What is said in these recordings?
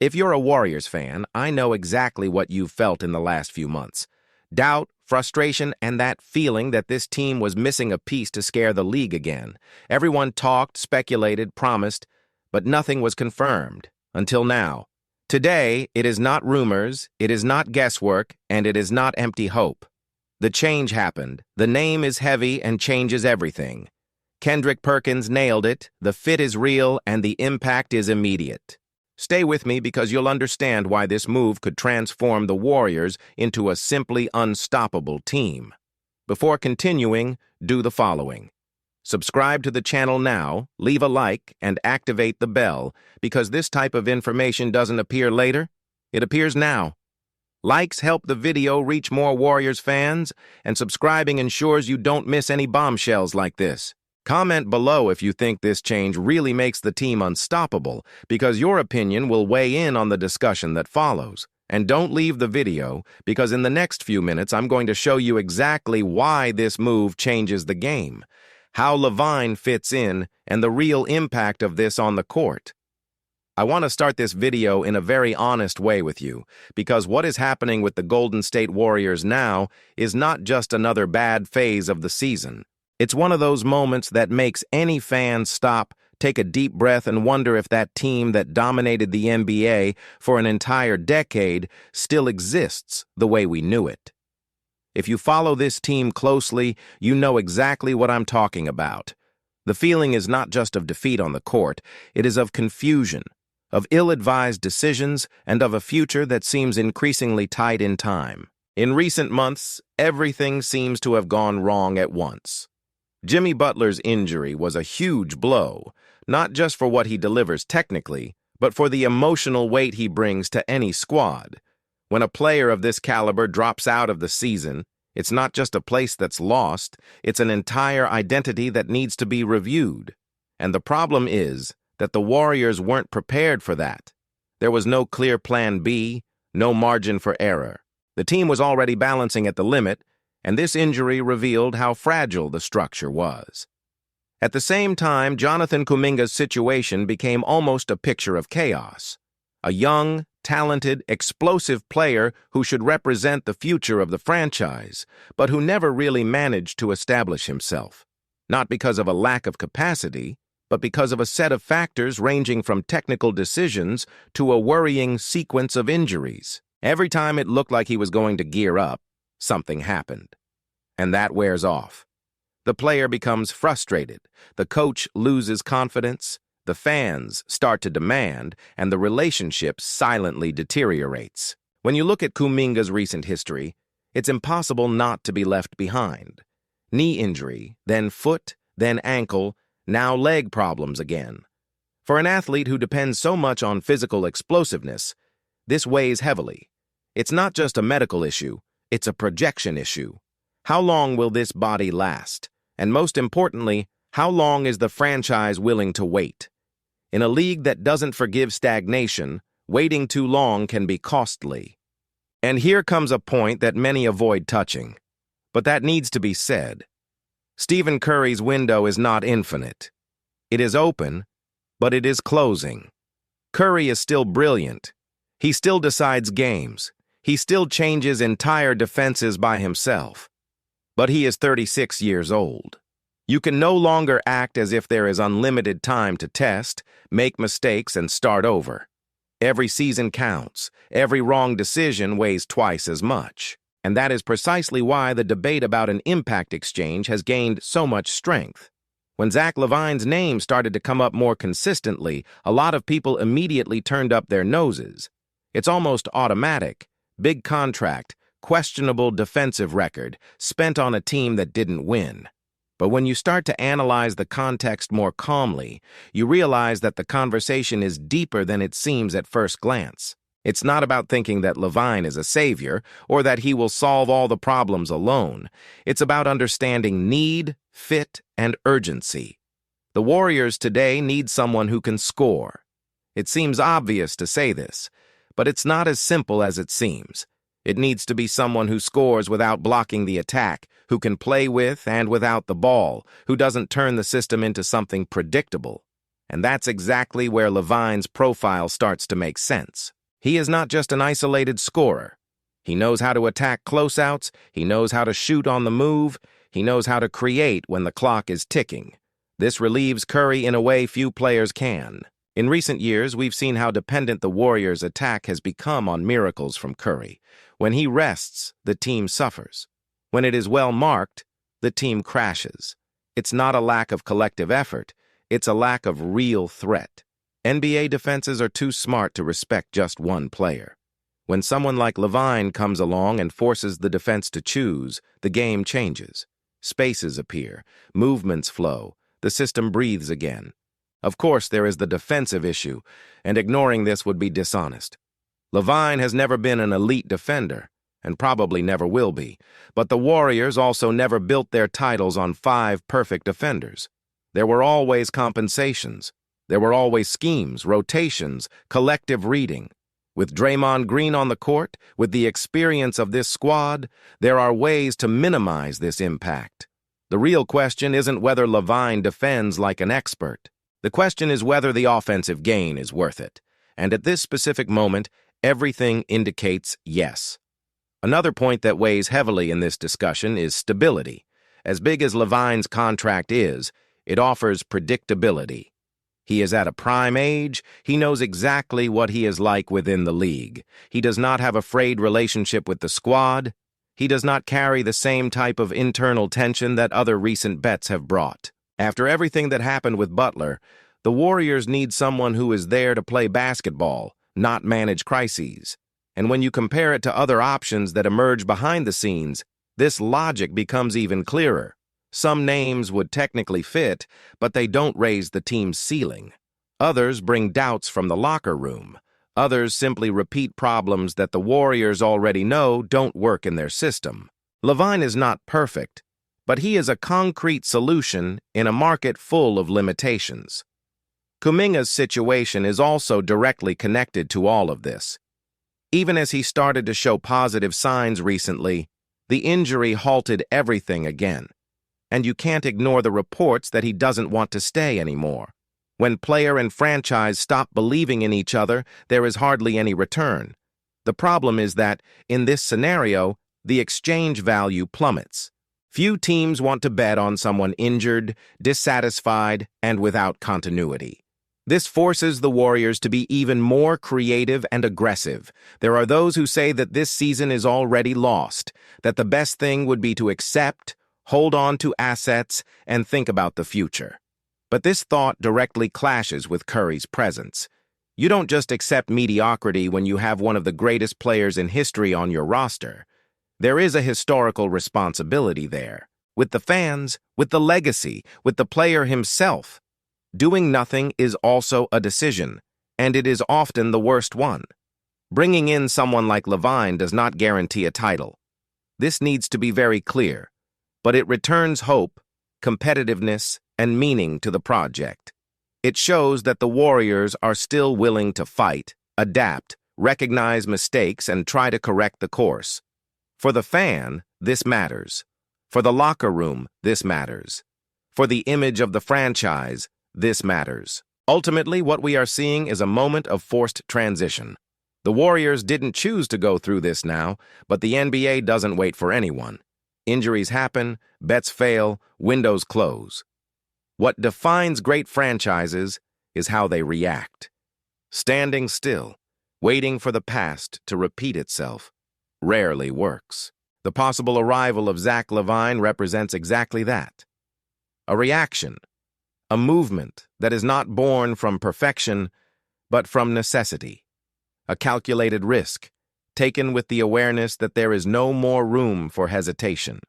If you're a Warriors fan, I know exactly what you've felt in the last few months. Doubt, frustration, and that feeling that this team was missing a piece to scare the league again. Everyone talked, speculated, promised, but nothing was confirmed, until now. Today, it is not rumors, it is not guesswork, and it is not empty hope. The change happened. The name is heavy and changes everything. Kendrick Perkins nailed it, the fit is real, and the impact is immediate. Stay with me because you'll understand why this move could transform the Warriors into a simply unstoppable team. Before continuing, do the following. Subscribe to the channel now, leave a like, and activate the bell, because this type of information doesn't appear later, it appears now. Likes help the video reach more Warriors fans, and subscribing ensures you don't miss any bombshells like this. Comment below if you think this change really makes the team unstoppable, because your opinion will weigh in on the discussion that follows. And don't leave the video, because in the next few minutes I'm going to show you exactly why this move changes the game, how LaVine fits in, and the real impact of this on the court. I want to start this video in a very honest way with you, because what is happening with the Golden State Warriors now is not just another bad phase of the season. It's one of those moments that makes any fan stop, take a deep breath, and wonder if that team that dominated the NBA for an entire decade still exists the way we knew it. If you follow this team closely, you know exactly what I'm talking about. The feeling is not just of defeat on the court, it is of confusion, of ill-advised decisions, and of a future that seems increasingly tight in time. In recent months, everything seems to have gone wrong at once. Jimmy Butler's injury was a huge blow, not just for what he delivers technically, but for the emotional weight he brings to any squad. When a player of this caliber drops out of the season, it's not just a place that's lost, it's an entire identity that needs to be reviewed. And the problem is that the Warriors weren't prepared for that. There was no clear plan B, no margin for error. The team was already balancing at the limit, and this injury revealed how fragile the structure was. At the same time, Jonathan Kuminga's situation became almost a picture of chaos. A young, talented, explosive player who should represent the future of the franchise, but who never really managed to establish himself. Not because of a lack of capacity, but because of a set of factors ranging from technical decisions to a worrying sequence of injuries. Every time it looked like he was going to gear up, something happened. And that wears off. The player becomes frustrated, the coach loses confidence, the fans start to demand, and the relationship silently deteriorates. When you look at Kuminga's recent history, it's impossible not to be left behind. Knee injury, then foot, then ankle, now leg problems again. For an athlete who depends so much on physical explosiveness, this weighs heavily. It's not just a medical issue, it's a projection issue. How long will this body last? And most importantly, how long is the franchise willing to wait? In a league that doesn't forgive stagnation, waiting too long can be costly. And here comes a point that many avoid touching, but that needs to be said. Stephen Curry's window is not infinite. It is open, but it is closing. Curry is still brilliant. He still decides games. He still changes entire defenses by himself. But he is 36 years old. You can no longer act as if there is unlimited time to test, make mistakes, and start over. Every season counts. Every wrong decision weighs twice as much. And that is precisely why the debate about an impact exchange has gained so much strength. When Zach LaVine's name started to come up more consistently, a lot of people immediately turned up their noses. It's almost automatic. Big contract, questionable defensive record, spent on a team that didn't win. But when you start to analyze the context more calmly, you realize that the conversation is deeper than it seems at first glance. It's not about thinking that LaVine is a savior or that he will solve all the problems alone. It's about understanding need, fit, and urgency. The Warriors today need someone who can score. It seems obvious to say this, but it's not as simple as it seems. It needs to be someone who scores without blocking the attack, who can play with and without the ball, who doesn't turn the system into something predictable. And that's exactly where LaVine's profile starts to make sense. He is not just an isolated scorer. He knows how to attack closeouts, he knows how to shoot on the move, he knows how to create when the clock is ticking. This relieves Curry in a way few players can. In recent years, we've seen how dependent the Warriors' attack has become on miracles from Curry. When he rests, the team suffers. When it is well marked, the team crashes. It's not a lack of collective effort, it's a lack of real threat. NBA defenses are too smart to respect just one player. When someone like LaVine comes along and forces the defense to choose, the game changes. Spaces appear, movements flow, the system breathes again. Of course, there is the defensive issue, and ignoring this would be dishonest. LaVine has never been an elite defender, and probably never will be, but the Warriors also never built their titles on 5 perfect defenders. There were always compensations. There were always schemes, rotations, collective reading. With Draymond Green on the court, with the experience of this squad, there are ways to minimize this impact. The real question isn't whether LaVine defends like an expert. The question is whether the offensive gain is worth it. And at this specific moment, everything indicates yes. Another point that weighs heavily in this discussion is stability. As big as LaVine's contract is, it offers predictability. He is at a prime age. He knows exactly what he is like within the league. He does not have a frayed relationship with the squad. He does not carry the same type of internal tension that other recent bets have brought. After everything that happened with Butler, the Warriors need someone who is there to play basketball, not manage crises. And when you compare it to other options that emerge behind the scenes, this logic becomes even clearer. Some names would technically fit, but they don't raise the team's ceiling. Others bring doubts from the locker room. Others simply repeat problems that the Warriors already know don't work in their system. LaVine is not perfect, but he is a concrete solution in a market full of limitations. Kuminga's situation is also directly connected to all of this. Even as he started to show positive signs recently, the injury halted everything again. And you can't ignore the reports that he doesn't want to stay anymore. When player and franchise stop believing in each other, there is hardly any return. The problem is that, in this scenario, the exchange value plummets. Few teams want to bet on someone injured, dissatisfied, and without continuity. This forces the Warriors to be even more creative and aggressive. There are those who say that this season is already lost, that the best thing would be to accept, hold on to assets, and think about the future. But this thought directly clashes with Curry's presence. You don't just accept mediocrity when you have one of the greatest players in history on your roster. There is a historical responsibility there. With the fans, with the legacy, with the player himself. Doing nothing is also a decision, and it is often the worst one. Bringing in someone like LaVine does not guarantee a title. This needs to be very clear, but it returns hope, competitiveness, and meaning to the project. It shows that the Warriors are still willing to fight, adapt, recognize mistakes, and try to correct the course. For the fan, this matters. For the locker room, this matters. For the image of the franchise, this matters. Ultimately, what we are seeing is a moment of forced transition. The Warriors didn't choose to go through this now, but the NBA doesn't wait for anyone. Injuries happen, bets fail, windows close. What defines great franchises is how they react. Standing still, waiting for the past to repeat itself, rarely works. The possible arrival of Zach LaVine represents exactly that. A reaction, a movement that is not born from perfection, but from necessity. A calculated risk, taken with the awareness that there is no more room for hesitation.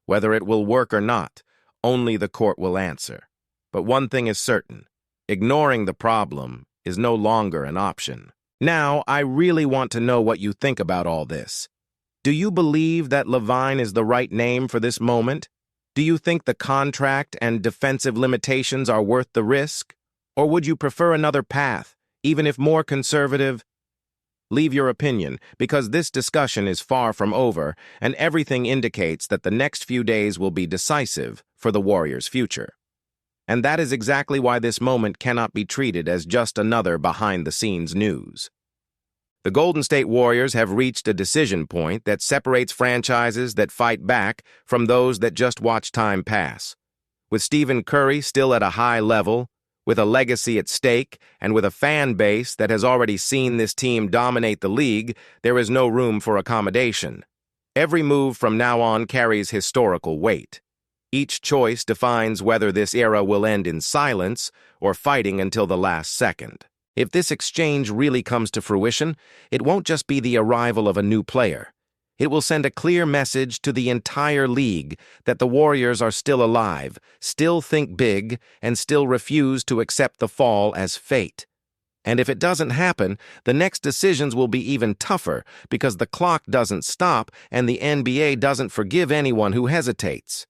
Whether it will work or not, only the court will answer. But one thing is certain, ignoring the problem is no longer an option. Now, I really want to know what you think about all this. Do you believe that LaVine is the right name for this moment? Do you think the contract and defensive limitations are worth the risk? Or would you prefer another path, even if more conservative? Leave your opinion, because this discussion is far from over, and everything indicates that the next few days will be decisive for the Warriors' future. And that is exactly why this moment cannot be treated as just another behind-the-scenes news. The Golden State Warriors have reached a decision point that separates franchises that fight back from those that just watch time pass. With Stephen Curry still at a high level, with a legacy at stake, and with a fan base that has already seen this team dominate the league, there is no room for accommodation. Every move from now on carries historical weight. Each choice defines whether this era will end in silence or fighting until the last second. If this exchange really comes to fruition, it won't just be the arrival of a new player. It will send a clear message to the entire league that the Warriors are still alive, still think big, and still refuse to accept the fall as fate. And if it doesn't happen, the next decisions will be even tougher because the clock doesn't stop and the NBA doesn't forgive anyone who hesitates.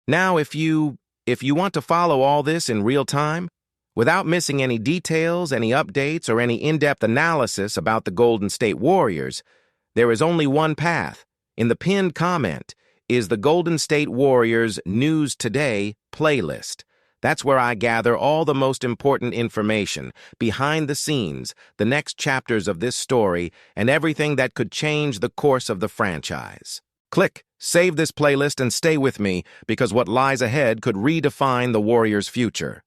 Now, if you want to follow all this in real time, without missing any details, any updates, or any in-depth analysis about the Golden State Warriors, there is only one path. In the pinned comment is the Golden State Warriors News Today playlist. That's where I gather all the most important information, behind the scenes, the next chapters of this story, and everything that could change the course of the franchise. Click, save this playlist, and stay with me, because what lies ahead could redefine the Warriors' future.